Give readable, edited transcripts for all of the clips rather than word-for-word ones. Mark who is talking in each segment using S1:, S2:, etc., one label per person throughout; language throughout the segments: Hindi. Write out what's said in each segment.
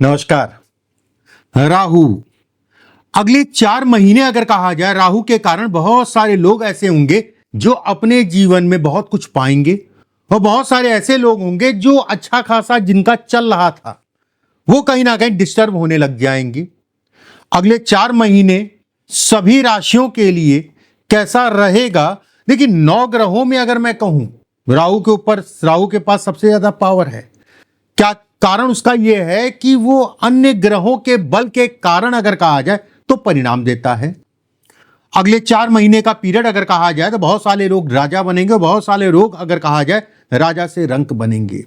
S1: नमस्कार। राहु अगले 4 महीने अगर कहा जाए, राहु के कारण बहुत सारे लोग ऐसे होंगे जो अपने जीवन में बहुत कुछ पाएंगे और बहुत सारे ऐसे लोग होंगे जो अच्छा खासा जिनका चल रहा था वो कहीं ना कहीं डिस्टर्ब होने लग जाएंगे। अगले 4 महीने सभी राशियों के लिए कैसा रहेगा? देखिए, 9 ग्रहों में अगर मैं कहूं, राहु के पास सबसे ज्यादा पावर है। क्या कारण उसका यह है कि वो अन्य ग्रहों के बल के कारण अगर कहा जाए तो परिणाम देता है। अगले 4 महीने का पीरियड अगर कहा जाए तो बहुत सारे लोग राजा बनेंगे और बहुत सारे लोग अगर कहा जाए राजा से रंक बनेंगे।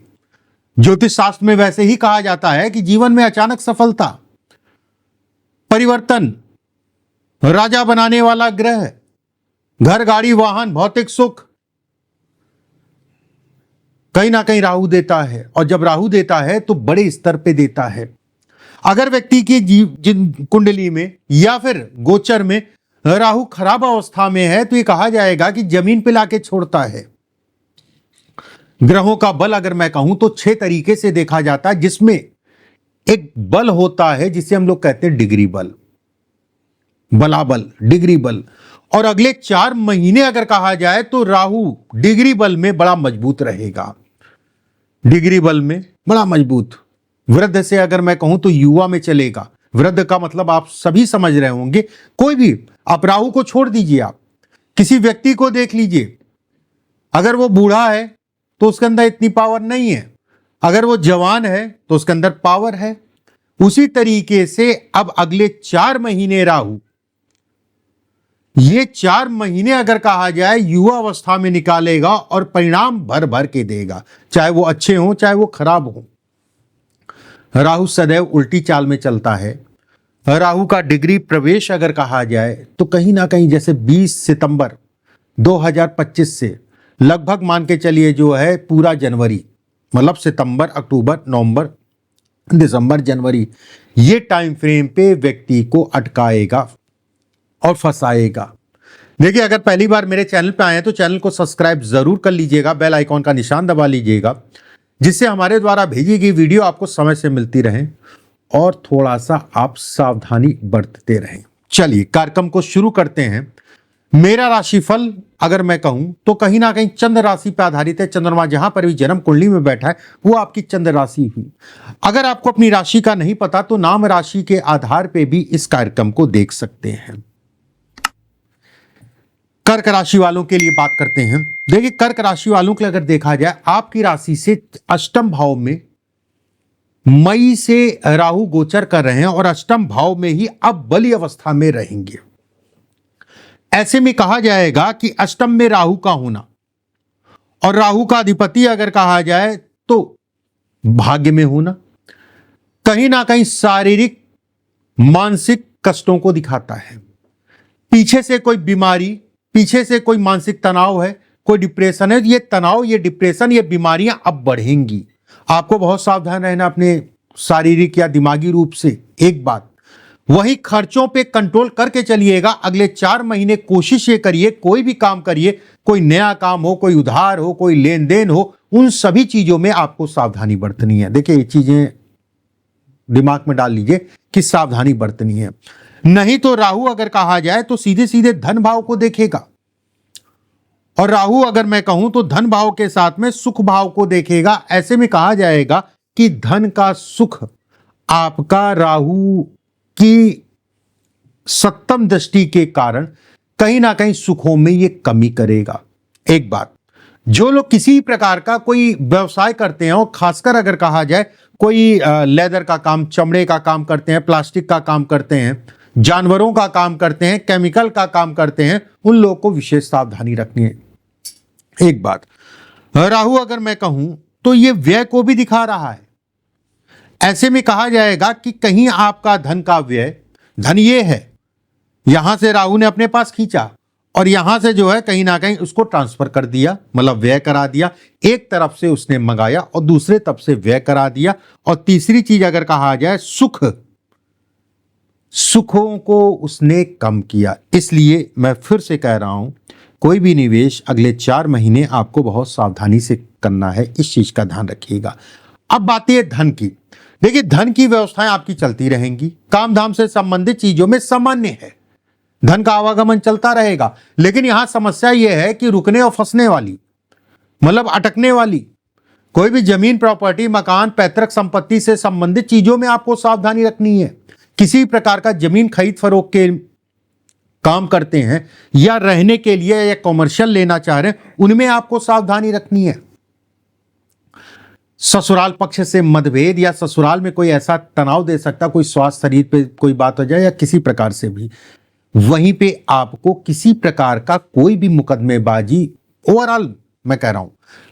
S1: ज्योतिष शास्त्र में वैसे ही कहा जाता है कि जीवन में अचानक सफलता, परिवर्तन, राजा बनाने वाला ग्रह, घर, गाड़ी, वाहन, भौतिक सुख कहीं ना कहीं राहु देता है। और जब राहु देता है तो बड़े स्तर पे देता है। अगर व्यक्ति की जिन कुंडली में या फिर गोचर में राहु खराब अवस्था में है तो ये कहा जाएगा कि जमीन पे लाके छोड़ता है। ग्रहों का बल अगर मैं कहूं तो 6 तरीके से देखा जाता है, जिसमें एक बल होता है जिसे हम लोग कहते हैं डिग्री बल, बलाबल, डिग्री बल। और अगले 4 महीने अगर कहा जाए तो राहु डिग्री बल में बड़ा मजबूत रहेगा। डिग्री बल में बड़ा मजबूत। वृद्ध से अगर मैं कहूं तो युवा में चलेगा। वृद्ध का मतलब आप सभी समझ रहे होंगे। कोई भी, आप राहु को छोड़ दीजिए, आप किसी व्यक्ति को देख लीजिए, अगर वो बूढ़ा है तो उसके अंदर इतनी पावर नहीं है, अगर वो जवान है तो उसके अंदर पावर है। उसी तरीके से अब अगले 4 महीने राहु, ये 4 महीने अगर कहा जाए युवा अवस्था में निकालेगा और परिणाम भर भर के देगा, चाहे वो अच्छे हों चाहे वो खराब हों। राहु सदैव उल्टी चाल में चलता है। राहु का डिग्री प्रवेश अगर कहा जाए तो कहीं ना कहीं जैसे 20 सितंबर 2025 से लगभग मान के चलिए जो है पूरा जनवरी, मतलब सितंबर, अक्टूबर, नवंबर, दिसंबर, जनवरी, ये टाइम फ्रेम पे व्यक्ति को अटकाएगा और फंसाएगा। देखिए, अगर पहली बार मेरे चैनल पे आए हैं तो चैनल को सब्सक्राइब जरूर कर लीजिएगा, बेल आइकॉन का निशान दबा लीजिएगा, जिससे हमारे द्वारा भेजी गई वीडियो आपको समय से मिलती रहे और थोड़ा सा आप सावधानी बरतते रहें। चलिए कार्यक्रम को शुरू करते हैं। मेरा राशिफल अगर मैं कहूं तो कहीं ना कहीं चंद्र राशि पर आधारित है। चंद्रमा जहां पर भी जन्म कुंडली में बैठा है वो आपकी चंद्र राशि हुई। अगर आपको अपनी राशि का नहीं पता तो नाम राशि के आधार पर भी इस कार्यक्रम को देख सकते हैं। कर्क राशि वालों के लिए बात करते हैं। देखिए, कर्क राशि वालों के लिए अगर देखा जाए, आपकी राशि से अष्टम भाव में मई से राहु गोचर कर रहे हैं और अष्टम भाव में ही अब बली अवस्था में रहेंगे। ऐसे में कहा जाएगा कि अष्टम में राहु का होना और राहु का अधिपति अगर कहा जाए तो भाग्य में होना कहीं ना कहीं शारीरिक मानसिक कष्टों को दिखाता है। पीछे से कोई बीमारी, पीछे से कोई मानसिक तनाव है, कोई डिप्रेशन है, ये तनाव, ये डिप्रेशन, ये बीमारियां अब बढ़ेंगी। आपको बहुत सावधान रहना अपने शारीरिक या दिमागी रूप से। एक बात, वही खर्चों पे कंट्रोल करके चलिएगा। अगले 4 महीने कोशिश ये करिए, कोई भी काम करिए, कोई नया काम हो, कोई उधार हो, कोई लेन देन हो, उन सभी चीजों में आपको सावधानी बरतनी है। देखिए, ये चीजें दिमाग में डाल लीजिए कि सावधानी बरतनी है। नहीं तो राहु अगर कहा जाए तो सीधे सीधे धन भाव को देखेगा और राहु अगर मैं कहूं तो धन भाव के साथ में सुख भाव को देखेगा। ऐसे में कहा जाएगा कि धन का सुख आपका राहु की सप्तम दृष्टि के कारण कहीं ना कहीं सुखों में ये कमी करेगा। एक बात, जो लोग किसी प्रकार का कोई व्यवसाय करते हैं और खासकर अगर कहा जाए कोई लेदर का काम, चमड़े का काम करते हैं, प्लास्टिक का काम करते हैं, जानवरों का काम करते हैं, केमिकल का काम करते हैं, उन लोगों को विशेष सावधानी रखनी है। एक बात, राहु अगर मैं कहूं तो ये व्यय को भी दिखा रहा है। ऐसे में कहा जाएगा कि कहीं आपका धन का व्यय, धन ये है, यहां से राहु ने अपने पास खींचा और यहां से जो है कहीं ना कहीं उसको ट्रांसफर कर दिया, मतलब व्यय करा दिया। एक तरफ से उसने मंगाया और दूसरे तरफ से व्यय करा दिया। और तीसरी चीज अगर कहा जाए सुखों को उसने कम किया। इसलिए मैं फिर से कह रहा हूं, कोई भी निवेश अगले 4 महीने आपको बहुत सावधानी से करना है, इस चीज का ध्यान रखिएगा। अब बात है धन की। देखिए धन की व्यवस्थाएं आपकी चलती रहेंगी, काम धाम से संबंधित चीजों में सामान्य है, धन का आवागमन चलता रहेगा। लेकिन यहां समस्या यह है कि रुकने और फंसने वाली, मतलब अटकने वाली, कोई भी जमीन, प्रॉपर्टी, मकान, पैतृक संपत्ति से संबंधित चीजों में आपको सावधानी रखनी है। किसी प्रकार का जमीन खरीद फरोख्त के काम करते हैं या रहने के लिए या कॉमर्शियल लेना चाह रहे हैं, उनमें आपको सावधानी रखनी है। ससुराल पक्ष से मतभेद या ससुराल में कोई ऐसा तनाव दे सकता, कोई स्वास्थ्य शरीर पे कोई बात हो जाए या किसी प्रकार से भी, वहीं पे आपको किसी प्रकार का कोई भी मुकदमेबाजी, ओवरऑल मैं कह रहा हूं,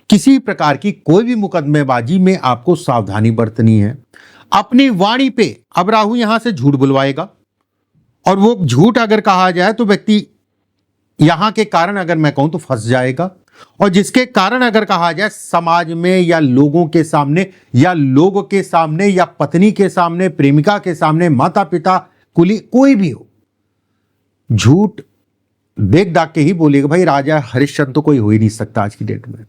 S1: किसी प्रकार की कोई भी मुकदमेबाजी में आपको सावधानी बरतनी है। अपनी वाणी पे अब राहु यहां से झूठ बुलवाएगा, और वो झूठ अगर कहा जाए तो व्यक्ति यहां के कारण अगर मैं कहूं तो फंस जाएगा, और जिसके कारण अगर कहा जाए समाज में या लोगों के सामने या लोगों के सामने या पत्नी के सामने, प्रेमिका के सामने, माता पिता, कुली, कोई भी हो, झूठ देख दाग के ही बोलेगा। भाई राजा हरिश्चंद्र तो कोई हो ही नहीं सकता आज की डेट में।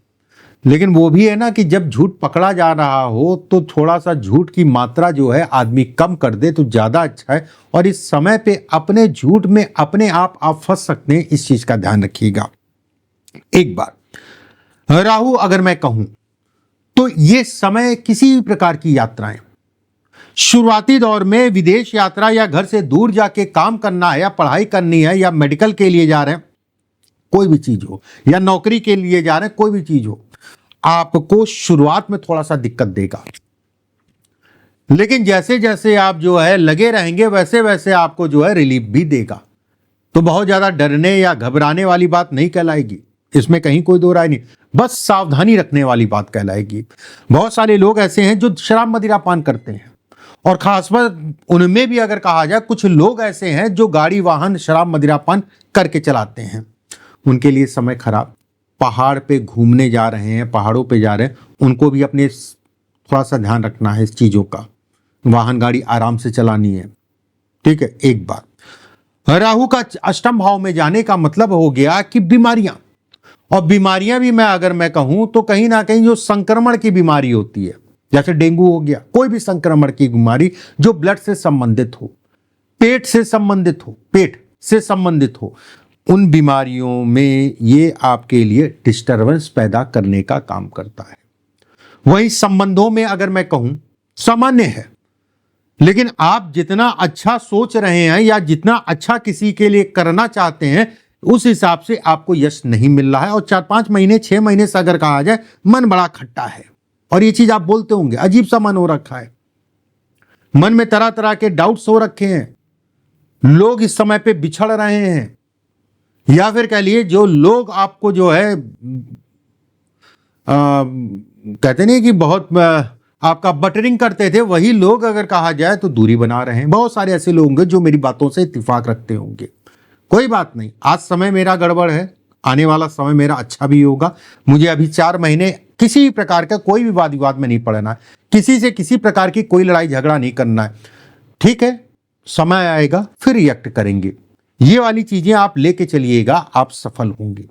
S1: लेकिन वो भी है ना कि जब झूठ पकड़ा जा रहा हो तो थोड़ा सा झूठ की मात्रा जो है आदमी कम कर दे तो ज्यादा अच्छा है। और इस समय पे अपने झूठ में अपने आप फंस सकते हैं, इस चीज का ध्यान रखिएगा। एक बार राहु अगर मैं कहूं तो ये समय किसी भी प्रकार की यात्राएं, शुरुआती दौर में विदेश यात्रा या घर से दूर जाके काम करना है या पढ़ाई करनी है या मेडिकल के लिए जा रहे हैं, कोई भी चीज हो, या नौकरी के लिए जा रहे हैं, कोई भी चीज हो, आपको शुरुआत में थोड़ा सा दिक्कत देगा। लेकिन जैसे जैसे आप जो है लगे रहेंगे वैसे वैसे आपको जो है रिलीफ भी देगा। तो बहुत ज्यादा डरने या घबराने वाली बात नहीं कहलाएगी, इसमें कहीं कोई दो राय नहीं, बस सावधानी रखने वाली बात कहलाएगी। बहुत सारे लोग ऐसे हैं जो शराब मदिरा पान करते हैं, और खासकर उनमें भी अगर कहा जाए कुछ लोग ऐसे हैं जो गाड़ी वाहन शराब मदिरा पान करके चलाते हैं, उनके लिए समय खराब। पहाड़ पे घूमने जा रहे हैं, पहाड़ों पे जा रहे हैं, उनको भी अपने थोड़ा सा ध्यान रखना है इस चीजों का, वाहन गाड़ी आराम से चलानी है, ठीक है। एक बार राहु का अष्टम भाव में जाने का मतलब हो गया कि बीमारियां, और बीमारियां भी मैं अगर मैं कहूं तो कहीं ना कहीं जो संक्रमण की बीमारी होती है, जैसे डेंगू हो गया, कोई भी संक्रमण की बीमारी जो ब्लड से संबंधित हो, पेट से संबंधित हो, पेट से संबंधित हो, उन बीमारियों में ये आपके लिए डिस्टरबेंस पैदा करने का काम करता है। वही संबंधों में अगर मैं कहूं सामान्य है, लेकिन आप जितना अच्छा सोच रहे हैं या जितना अच्छा किसी के लिए करना चाहते हैं उस हिसाब से आपको यश नहीं मिल रहा है। और 4-5 महीने 6 महीने से अगर कहा जाए मन बड़ा खट्टा है, और ये चीज आप बोलते होंगे, अजीब सा मन हो रखा है, मन में तरह तरह के डाउट्स हो रखे हैं, लोग इस समय पे बिछड़ रहे हैं, या फिर कह लिए जो लोग आपको जो है कहते नहीं कि बहुत आपका बटरिंग करते थे, वही लोग अगर कहा जाए तो दूरी बना रहे हैं। बहुत सारे ऐसे लोग होंगे जो मेरी बातों से इत्तेफाक रखते होंगे। कोई बात नहीं, आज समय मेरा गड़बड़ है, आने वाला समय मेरा अच्छा भी होगा। मुझे अभी 4 महीने किसी भी प्रकार का कोई भी वाद विवाद में नहीं पड़ना है, किसी से किसी प्रकार की कोई लड़ाई झगड़ा नहीं करना है, ठीक है। समय आएगा फिर रिएक्ट करेंगे, ये वाली चीजें आप लेके चलिएगा, आप सफल होंगे।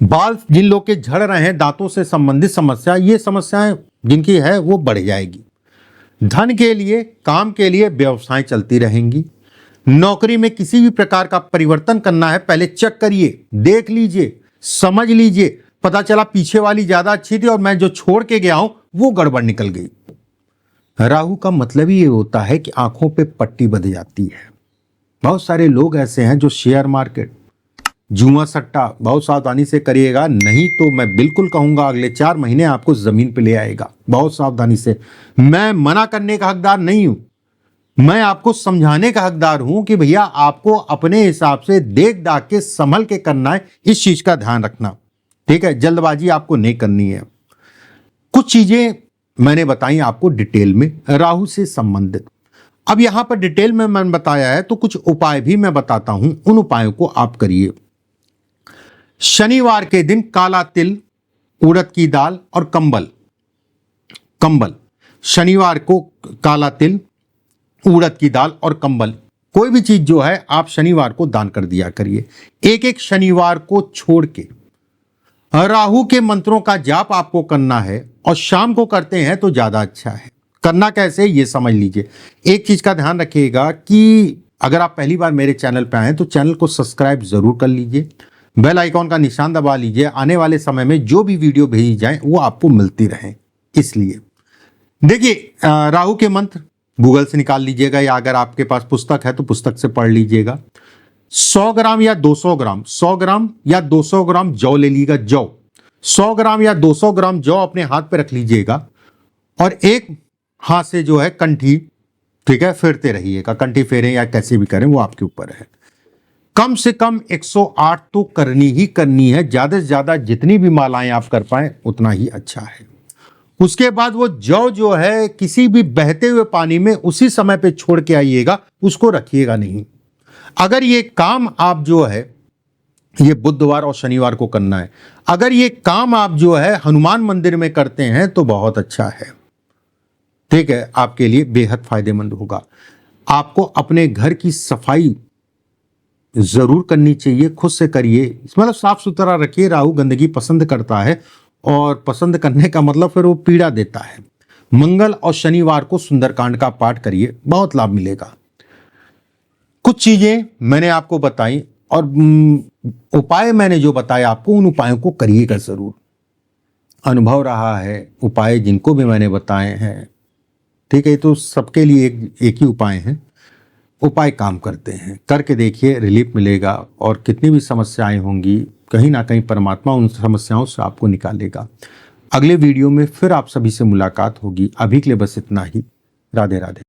S1: बाल जिन लोग के झड़ रहे हैं, दांतों से संबंधित समस्या, ये समस्याएं जिनकी है वो बढ़ जाएगी। धन के लिए, काम के लिए व्यवसाएं चलती रहेंगी। नौकरी में किसी भी प्रकार का परिवर्तन करना है, पहले चेक करिए, देख लीजिए, समझ लीजिए, पता चला पीछे वाली ज्यादा अच्छी थी और मैं जो छोड़ के गया हूं वो गड़बड़ निकल गई। राहु का मतलब ही ये होता है कि आंखों पे पट्टी बंध जाती है। बहुत सारे लोग ऐसे हैं जो शेयर मार्केट, जुआ सट्टा बहुत सावधानी से करिएगा, नहीं तो मैं बिल्कुल कहूंगा अगले 4 महीने आपको जमीन पे ले आएगा। बहुत सावधानी से, मैं मना करने का हकदार नहीं हूं, मैं आपको समझाने का हकदार हूं कि भैया आपको अपने हिसाब से देख दाख के संभल के करना है, इस चीज का ध्यान रखना, ठीक है। जल्दबाजी आपको नहीं करनी है। कुछ चीजें मैंने बताई आपको डिटेल में राहु से संबंधित। अब यहां पर डिटेल में मैंने बताया है तो कुछ उपाय भी मैं बताता हूं, उन उपायों को आप करिए। शनिवार के दिन काला तिल, उड़द की दाल और कंबल, शनिवार को काला तिल, उड़द की दाल और कंबल, कोई भी चीज जो है आप शनिवार को दान कर दिया करिए। एक शनिवार को छोड़ के राहु के मंत्रों का जाप आपको करना है, और शाम को करते हैं तो ज्यादा अच्छा है। करना कैसे ये समझ लीजिए। एक चीज का ध्यान रखिएगा कि अगर आप पहली बार मेरे चैनल पे आए तो चैनल को सब्सक्राइब जरूर कर लीजिए, बेल आइकॉन का निशान दबा लीजिए, आने वाले समय में जो भी वीडियो भेजी जाए वो आपको मिलती रहे। इसलिए देखिए, राहु के मंत्र गूगल से निकाल लीजिएगा, या अगर आपके पास पुस्तक है तो पुस्तक से पढ़ लीजिएगा। 100 ग्राम या 200 ग्राम, 100 ग्राम या 200 ग्राम जौ ले लीजिएगा। जौ 100 ग्राम या 200 ग्राम जौ अपने हाथ पे रख लीजिएगा और एक हाथ से जो है कंठी, ठीक है, फेरते रहिएगा। कंठी फेरें या कैसे भी करें वो आपके ऊपर है। कम से कम 108 तो करनी ही करनी है। ज्यादा से ज्यादा जितनी भी मालाएं आप कर पाए उतना ही अच्छा है। उसके बाद वो जौ जो है किसी भी बहते हुए पानी में उसी समय पे छोड़ के आइएगा, उसको रखिएगा नहीं। अगर ये काम आप जो है ये बुधवार और शनिवार को करना है, अगर ये काम आप जो है हनुमान मंदिर में करते हैं तो बहुत अच्छा है, ठीक है, आपके लिए बेहद फायदेमंद होगा। आपको अपने घर की सफाई जरूर करनी चाहिए, खुद से करिए, मतलब साफ सुथरा रखिए। राहु गंदगी पसंद करता है और पसंद करने का मतलब फिर वो पीड़ा देता है। मंगल और शनिवार को सुंदरकांड का पाठ करिए, बहुत लाभ मिलेगा। कुछ चीजें मैंने आपको बताई और उपाय मैंने जो बताए आपको, उन उपायों को करिएगा जरूर। अनुभव रहा है उपाय जिनको भी मैंने बताए हैं, ठीक है, तो सबके लिए एक ही उपाय है। उपाय काम करते हैं, करके देखिए, रिलीफ मिलेगा। और कितनी भी समस्याएं होंगी, कहीं ना कहीं परमात्मा उन समस्याओं से आपको निकालेगा। अगले वीडियो में फिर आप सभी से मुलाकात होगी। अभी के लिए बस इतना ही। राधे राधे।